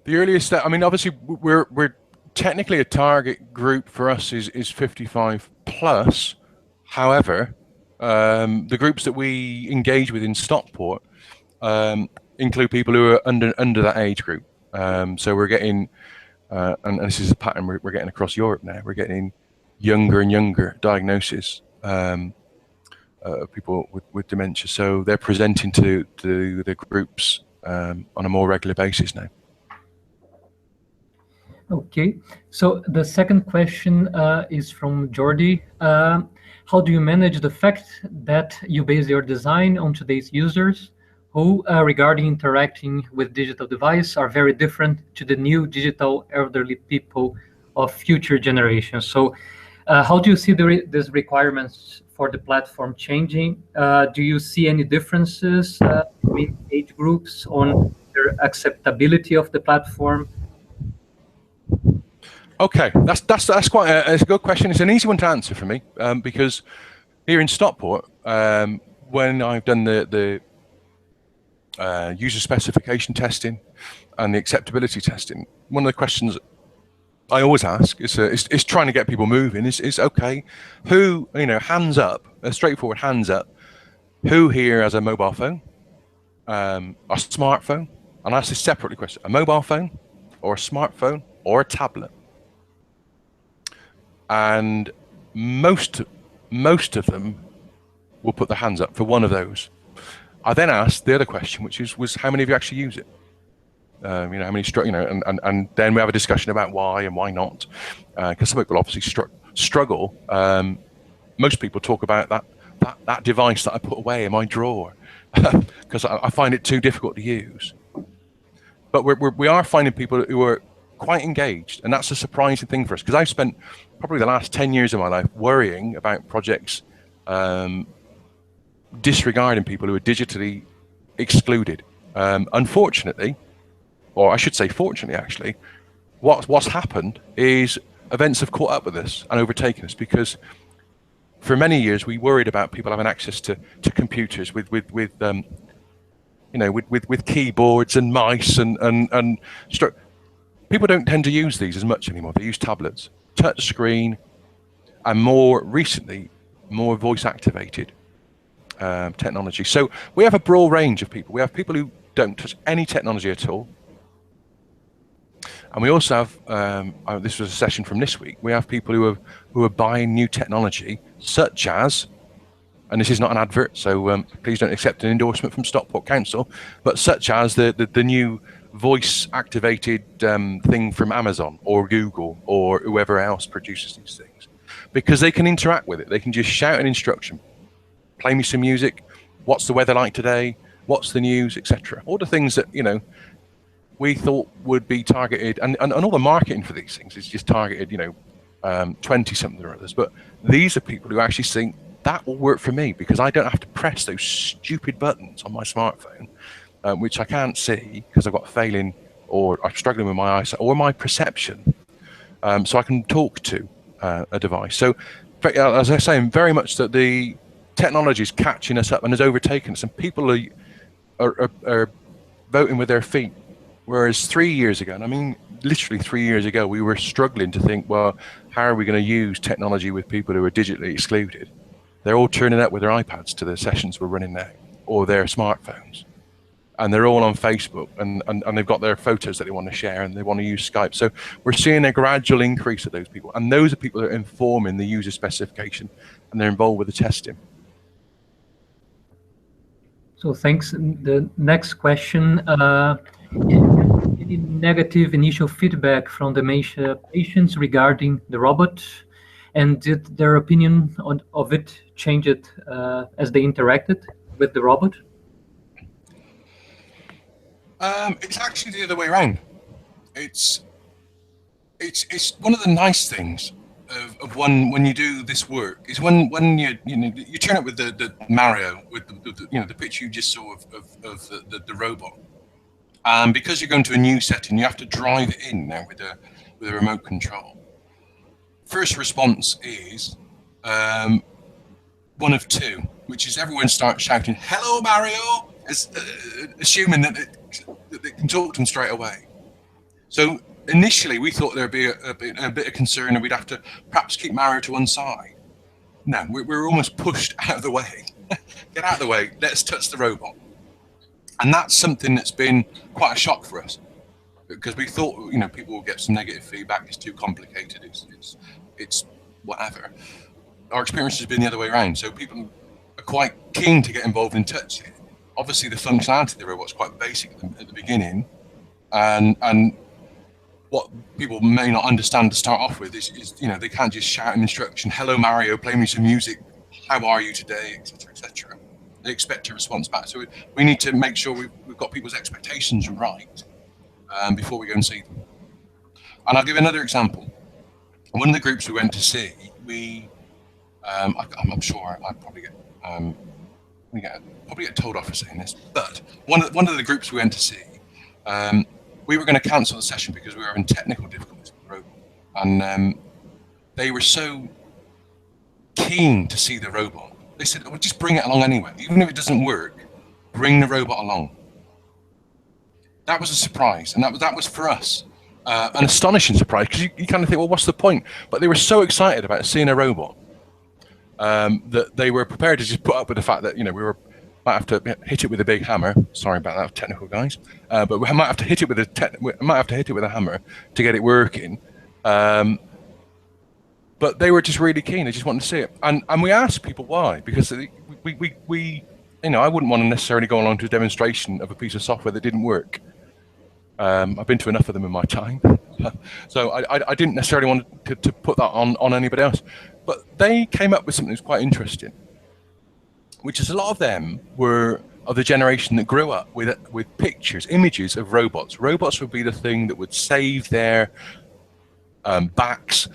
The earliest, I mean, obviously we're technically a target group for us is 55 plus. However, the groups that we engage with in Stockport include people who are under that age group. So we're getting, and this is a pattern we're getting across Europe now. We're getting younger and younger diagnosis of people with dementia. So they're presenting to the groups on a more regular basis now. Okay, so the second question is from Jordi. How do you manage the fact that you base your design on today's users who, regarding interacting with digital device, are very different to the new digital elderly people of future generations? So how do you see these requirements for the platform changing? Do you see any differences between age groups on their acceptability of the platform? Okay, that's quite it's a good question. It's an easy one to answer for me because here in Stockport, when I've done the user specification testing and the acceptability testing, one of the questions I always ask is trying to get people moving. Is okay, who, hands up, a straightforward hands up. Who here has a mobile phone, a smartphone? And I ask this separately question: a mobile phone, or a smartphone, or a tablet? And most of them will put their hands up for one of those. I then asked the other question, which was how many of you actually use it? How many and then we have a discussion about why and why not, because some people obviously struggle. Most people talk about that device that I put away in my drawer because I find it too difficult to use. But we are finding people who are quite engaged, and that's a surprising thing for us, because I've spent probably the last 10 years of my life worrying about projects disregarding people who are digitally excluded. Unfortunately, or I should say fortunately actually, what's happened is events have caught up with us and overtaken us, because for many years we worried about people having access to computers with keyboards and mice and people don't tend to use these as much anymore. They use tablets, touch screen, and more recently, more voice activated technology. So we have a broad range of people. We have people who don't touch any technology at all. And we also have, this was a session from this week, we have people who are buying new technology, such as, and this is not an advert, so please don't accept an endorsement from Stockport Council, but such as the new voice-activated thing from Amazon or Google or whoever else produces these things, because they can interact with it. They can just shout an instruction, play me some music, what's the weather like today, what's the news, etc. All the things that, we thought would be targeted, and all the marketing for these things is just targeted, 20-something or others. But these are people who actually think that will work for me, because I don't have to press those stupid buttons on my smartphone, which I can't see because I've got failing, or I'm struggling with my eyesight or my perception. So I can talk to a device. So as I say, very much that the technology is catching us up and has overtaken us, and people are voting with their feet. Whereas 3 years ago, and I mean literally 3 years ago, we were struggling to think, well, how are we going to use technology with people who are digitally excluded? They're all turning up with their iPads to the sessions we're running now, or their smartphones. And they're all on Facebook, and they've got their photos that they want to share, and they want to use Skype. So we're seeing a gradual increase of those people. And those are people that are informing the user specification, and they're involved with the testing. So thanks. The next question, any negative initial feedback from dementia patients regarding the robot, and did their opinion of it change as they interacted with the robot? It's actually the other way around. It's one of the nice things of when you do this work is when you turn up with the Mario, with the picture you just saw of the robot, and because you're going to a new setting, you have to drive it in now with a remote control. First response is one of two, which is everyone starts shouting "Hello, Mario," assuming that it can talk to them straight away. So initially, we thought there'd be a bit of concern, and we'd have to perhaps keep Mario to one side. No, we're almost pushed out of the way. Get out of the way. Let's touch the robot. And that's something that's been quite a shock for us, because we thought, people will get some negative feedback. It's too complicated. It's whatever. Our experience has been the other way around. So people are quite keen to get involved in touching. Obviously, the functionality of the robot's quite basic at the beginning, and what people may not understand to start off with is you know, they can't just shout an instruction, "Hello Mario, play me some music. How are you today?" etc. etc. They expect a response back. So we need to make sure we've got people's expectations right before we go and see them. And I'll give another example. One of the groups we went to see, I'm sure I probably get told off for saying this, but one of the groups we went to see, we were going to cancel the session because we were having technical difficulties with the robot, and they were so keen to see the robot. They said, "Well, just bring it along anyway, even if it doesn't work. Bring the robot along." That was a surprise, and that was for us an astonishing surprise, because you kind of think, well, what's the point? But they were so excited about seeing a robot that they were prepared to just put up with the fact that, you know, might have to hit it with a big hammer. Sorry about that, technical guys, but we might have to hit it with a hammer to get it working. But they were just really keen. They just wanted to see it, and we asked people why, because we you know, I wouldn't want to necessarily go along to a demonstration of a piece of software that didn't work. I've been to enough of them in my time, so I didn't necessarily want to put that on anybody else. But they came up with something that's quite interesting, which is a lot of them were of the generation that grew up with pictures, images of robots. Robots would be the thing that would save their backs,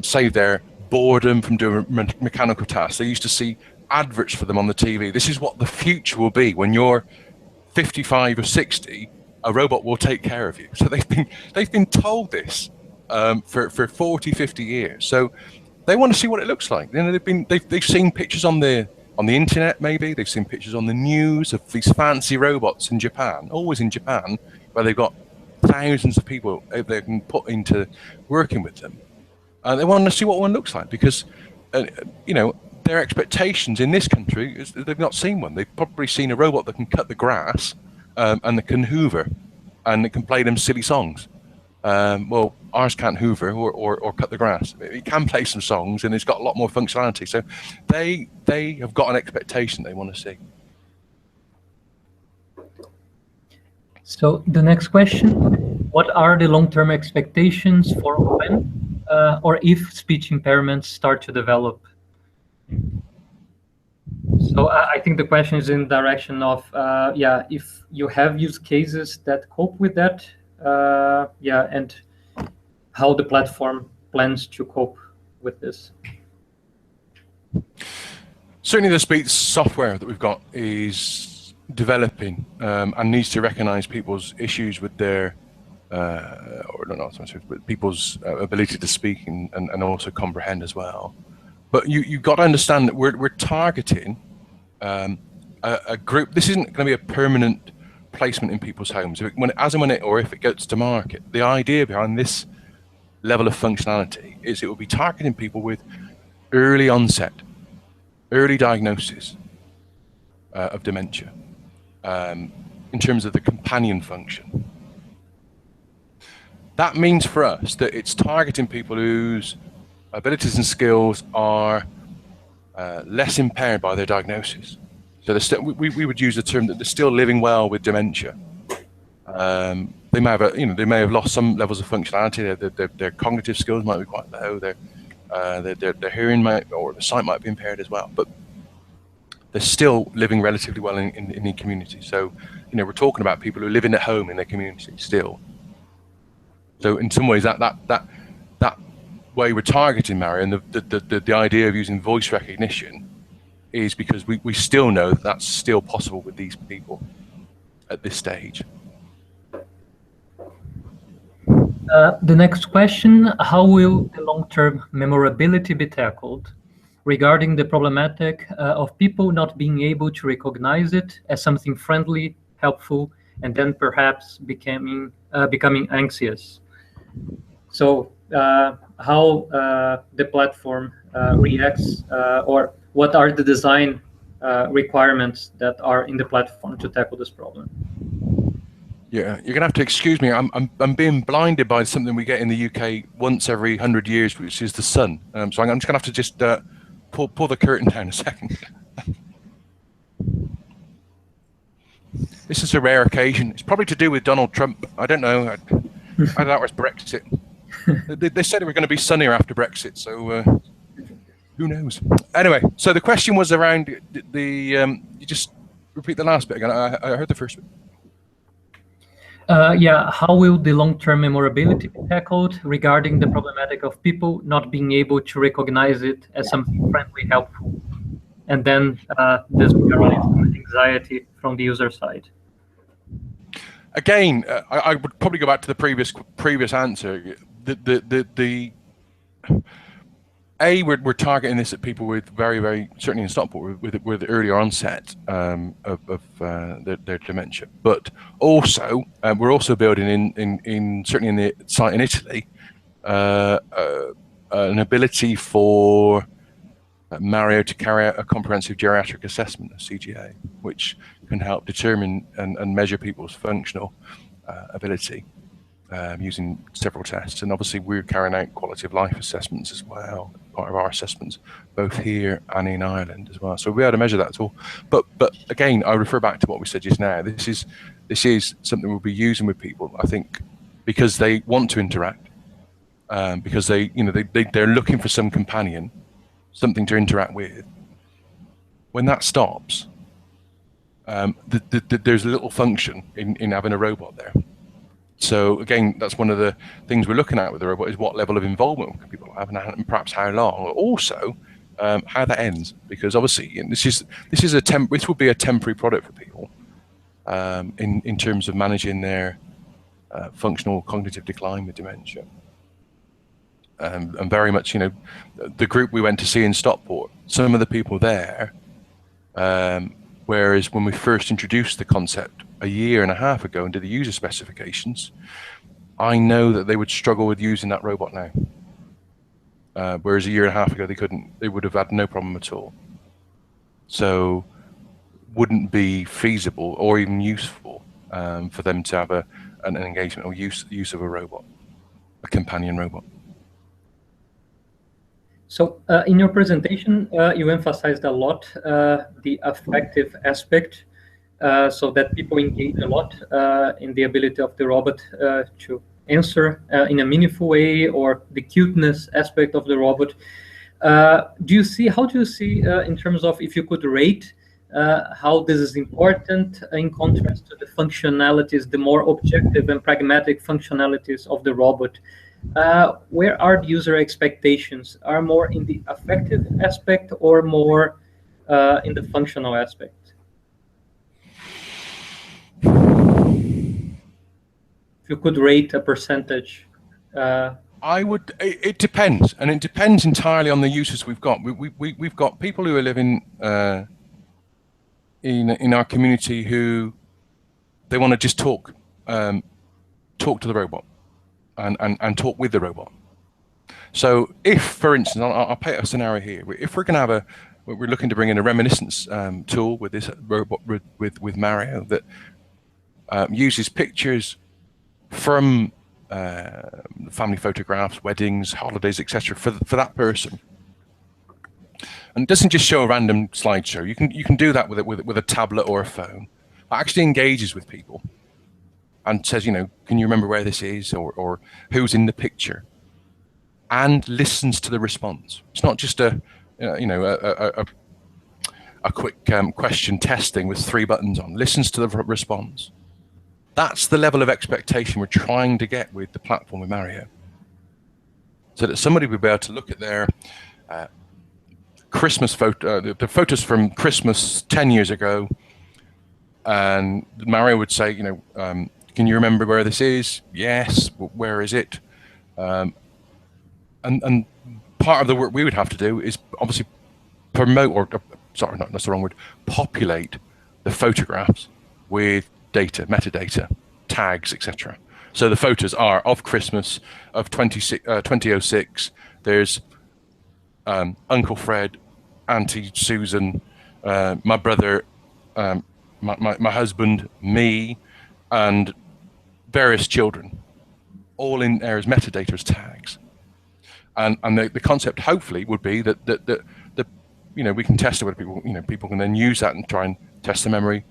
save their boredom from doing mechanical tasks. They used to see adverts for them on the TV. This is what the future will be when you're 55 or 60. A robot will take care of you. So they've been told this for 40, 50 years. So they want to see what it looks like. You know, they've seen pictures on the internet. Maybe they've seen pictures on the news of these fancy robots in Japan, always in Japan, where they've got thousands of people they can put into working with them. They want to see what one looks like, because you know, their expectations in this country is they've not seen one. They've probably seen a robot that can cut the grass and that can hoover, and it can play them silly songs. Well, ours can't hoover or cut the grass. It can play some songs, and it's got a lot more functionality. So they have got an expectation they want to see. So the next question: what are the long-term expectations for when or if speech impairments start to develop? So I think the question is in the direction of, yeah, if you have use cases that cope with that, yeah, and how the platform plans to cope with this. Certainly the speech software that we've got is developing and needs to recognize people's issues with their, or not so much, but people's ability to speak and also comprehend as well. But you've got to understand that we're targeting a group. This isn't going to be a permanent placement in people's homes. If it gets to market, the idea behind this level of functionality is it will be targeting people with early onset, early diagnosis of dementia in terms of the companion function. That means for us that it's targeting people whose abilities and skills are less impaired by their diagnosis. So we would use the term that they're still living well with dementia. They may have they may have lost some levels of functionality. Their cognitive skills might be quite low. Their hearing or the sight might be impaired as well. But they're still living relatively well in the community. So we're talking about people who are living at home in their community still. So in some ways that way we're targeting Mario, and the idea of using voice recognition is because we still know that that's still possible with these people at this stage. The next question: how will the long-term memorability be tackled regarding the problematic of people not being able to recognize it as something friendly, helpful, and then perhaps becoming anxious? So how the platform reacts, or what are the design requirements that are in the platform to tackle this problem? Yeah, you're gonna have to excuse me. I'm being blinded by something we get in the UK once every 100 years, which is the sun. So I'm just gonna have to just pull the curtain down a second. This is a rare occasion. It's probably to do with Donald Trump. I don't know. Either that or it's Brexit. They said it was going to be sunnier after Brexit, so who knows? Anyway, so the question was around you just repeat the last bit again. I heard the first bit. Yeah, how will the long-term memorability be tackled regarding the problematic of people not being able to recognize it as something friendly, helpful? And then this will arise some anxiety from the user side. Again, I would probably go back to the previous answer. We're targeting this at people with very certainly in Stockport with earlier onset of their dementia, but also we're also building in certainly in the site in Italy an ability for Mario to carry out a comprehensive geriatric assessment, a CGA, which can help determine and measure people's functional ability using several tests. And obviously we're carrying out quality of life assessments as well, part of our assessments, both here and in Ireland as well. So we'll be able to measure that too. But again, I refer back to what we said just now. This is something we'll be using with people, I think, because they want to interact, because they're looking for some companion, something to interact with. When that stops, there's a little function in having a robot there. So again, that's one of the things we're looking at with the robot, is what level of involvement can people have, and perhaps how long. Also, how that ends, because obviously this will be a temporary product for people in terms of managing their functional cognitive decline with dementia. And very much, the group we went to see in Stockport, some of the people there, whereas when we first introduced the concept a year and a half ago and did the user specifications, I know that they would struggle with using that robot now. Whereas a year and a half ago, they would have had no problem at all. So wouldn't be feasible or even useful for them to have an engagement or use of a robot, a companion robot. So in your presentation, you emphasized a lot the affective aspect, so that people engage a lot in the ability of the robot to answer in a meaningful way, or the cuteness aspect of the robot. How do you see in terms of, if you could rate how this is important in contrast to the functionalities, the more objective and pragmatic functionalities of the robot? Where are the user expectations? Are more in the affective aspect or more in the functional aspect? If you could rate a percentage. It depends, and it depends entirely on the users we've got. We've got people who are living in our community who they want to just talk to the robot and talk with the robot. So if, for instance, I'll paint a scenario here. If we're going to we're looking to bring in a reminiscence tool with this robot with Mario that uses pictures from family photographs, weddings, holidays, etc. for that person, and it doesn't just show a random slideshow. You can do that with a tablet or a phone. It actually engages with people and says, can you remember where this is, or who's in the picture, and listens to the response. It's not just a quick question testing with 3 buttons on. Listens to the response. That's the level of expectation we're trying to get with the platform with Mario, so that somebody will be able to look at their Christmas photo, the photos from Christmas 10 years ago, and Mario would say, can you remember where this is? Yes. Where is it? And part of the work we would have to do is obviously populate the photographs with data, metadata, tags, etc. So the photos are of Christmas of 2006. There's Uncle Fred, Auntie Susan, my brother, my husband, me, and various children, all in there as metadata, as tags. And the concept hopefully would be that we can test it with people. People can then use that and try and test the memory,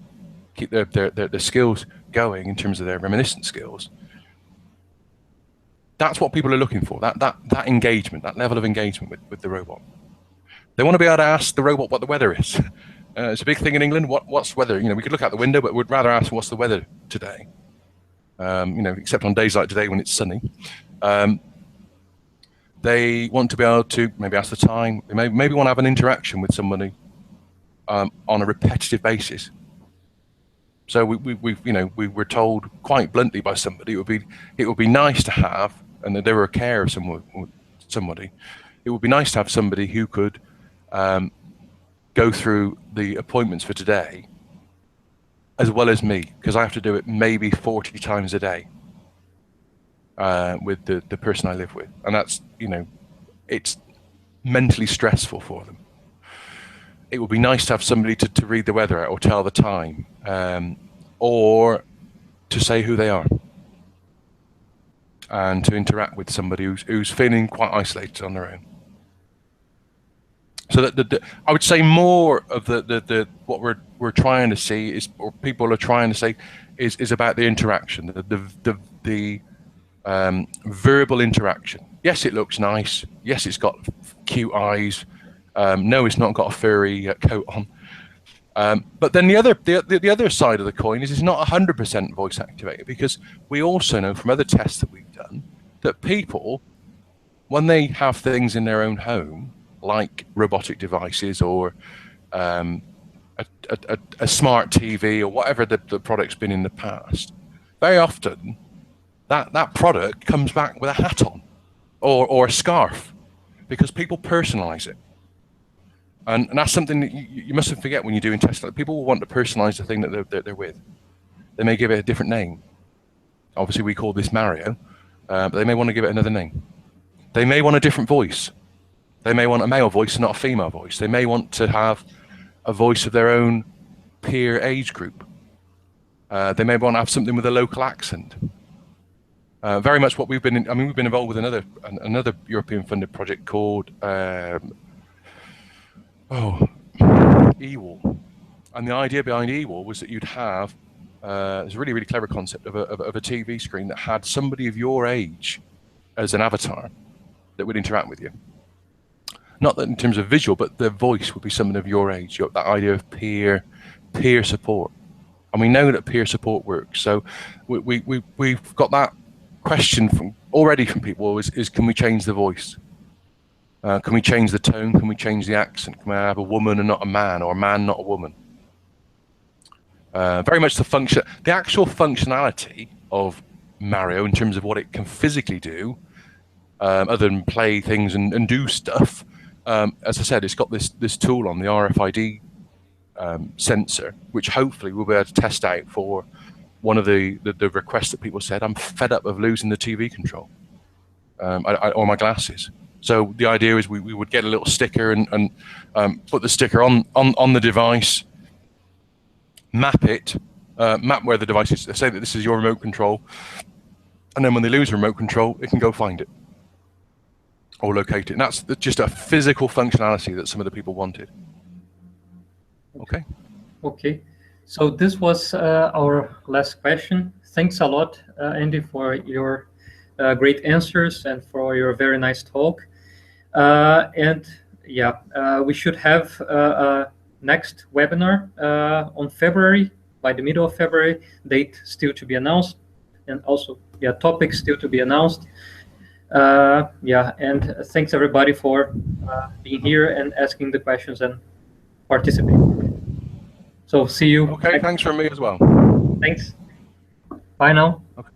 keep their skills going in terms of their reminiscent skills. That's what people are looking for. That engagement, that level of engagement with the robot. They want to be able to ask the robot what the weather is. It's a big thing in England. What's weather? We could look out the window, but we'd rather ask what's the weather today. Except on days like today when it's sunny. They want to be able to maybe ask the time. They maybe want to have an interaction with somebody on a repetitive basis. So we were told quite bluntly by somebody it would be nice to have, and they were a care of somebody. It would be nice to have somebody who could go through the appointments for today as well as me, because I have to do it maybe 40 times a day with the person I live with, and that's it's mentally stressful for them. It would be nice to have somebody to read the weather out or tell the time, or to say who they are, and to interact with somebody who's feeling quite isolated on their own. So that I would say more of the what we're trying to see is, or people are trying to say, is about the interaction, the verbal interaction. Yes, it looks nice. Yes, it's got cute eyes. No, it's not got a furry coat on. But then the other side of the coin is it's not 100% voice activated, because we also know from other tests that we've done that people, when they have things in their own home, like robotic devices or a smart TV or whatever the product's been in the past, very often that product comes back with a hat on or a scarf, because people personalize it. And that's something that you mustn't forget when you're doing tests. Like, people will want to personalize the thing that they're with. They may give it a different name. Obviously, we call this Mario, but they may want to give it another name. They may want a different voice. They may want a male voice and not a female voice. They may want to have a voice of their own peer age group. They may want to have something with a local accent. Very much what we've been involved with another European funded project called eWall. And the idea behind eWall was that you'd have it's a really, really clever concept of a TV screen that had somebody of your age as an avatar that would interact with you. Not that in terms of visual, but the voice would be someone of your age. That idea of peer support, and we know that peer support works. So we've got that question already from people: is can we change the voice? Can we change the tone? Can we change the accent? Can we have a woman and not a man, or a man not a woman? Very much the actual functionality of Mario in terms of what it can physically do, other than play things and do stuff. As I said, it's got this tool on the RFID sensor, which hopefully we'll be able to test out for one of the requests that people said. I'm fed up of losing the TV control or my glasses. So the idea is we would get a little sticker and put the sticker on the device, map where the device is, say that this is your remote control, and then when they lose remote control, it can go find it or locate it. And that's just a physical functionality that some of the people wanted. Okay. Okay. So this was our last question. Thanks a lot, Andy, for your great answers and for your very nice talk. We should have a next webinar on February, by the middle of February, date still to be announced, and also topics still to be announced. And thanks everybody for being here and asking the questions and participating. So see you. Okay, thanks from me as well. Thanks. Bye now. Okay.